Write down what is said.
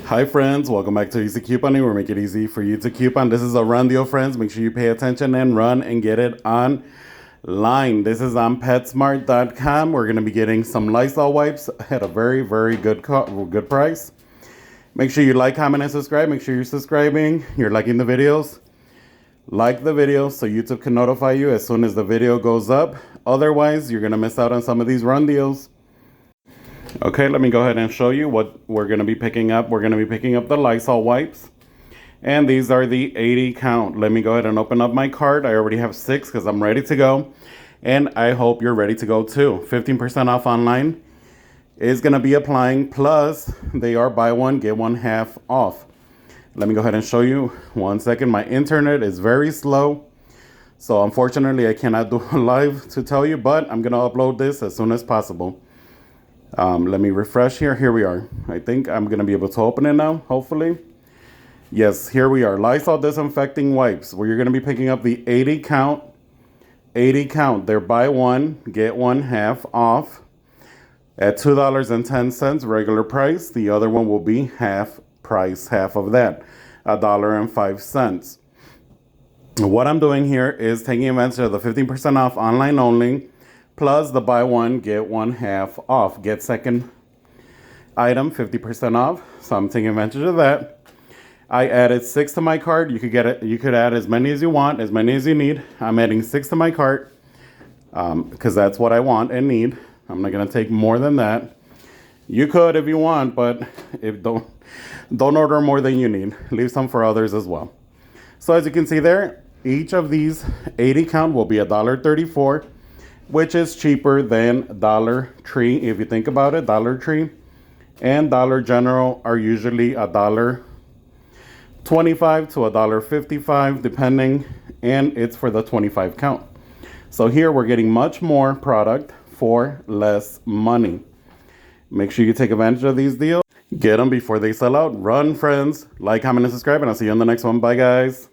Hi friends, welcome back to Easy Couponing. We're making it easy for you to coupon. This is a run deal, friends. Make sure you pay attention and run and get it online. This is on PetSmart.com. We're going to be getting some Lysol wipes at a very good price. Make sure you like, comment, and subscribe. Make sure you're subscribing. You're liking the videos. Like the video so YouTube can notify you as soon as the video goes up. Otherwise, you're going to miss out on some of these run deals. Okay, let me go ahead and show you what we're going to be picking up. We're going to be picking up the Lysol wipes. And these are the 80 count. Let me go ahead and open up my cart. I already have 6 because I'm ready to go. And I hope you're ready to go too. 15% off online is going to be applying. Plus, they are buy one, get one half off. Let me go ahead and show you. 1 second. My internet is very slow. So unfortunately, I cannot do a live to tell you. But I'm going to upload this as soon as possible. Let me refresh here. Here we are. I think I'm going to be able to open it now, hopefully. Yes, here we are. Lysol disinfecting wipes, where you're going to be picking up the 80 count. 80 count. They're buy one, get one half off at $2.10 regular price. The other one will be half price, half of that, $1.05. What I'm doing here is taking advantage of the 15% off online only. Plus the buy one, get one half off. Get second item 50% off. So I'm taking advantage of that. I added 6 to my cart. You could add as many as you want, as many as you need. I'm adding 6 to my cart because that's what I want and need. I'm not gonna take more than that. You could if you want, but if don't order more than you need. Leave some for others as well. So as you can see there, each of these 80 count will be $1.34. Which is cheaper than Dollar Tree. If you think about it, Dollar Tree and Dollar General are usually $1.25 to $1.55 depending, and it's for the 25 count. So here we're getting much more product for less money. Make sure you take advantage of these deals. Get them before they sell out. Run, friends. Like, comment, and subscribe, and I'll see you on the next one. Bye, guys.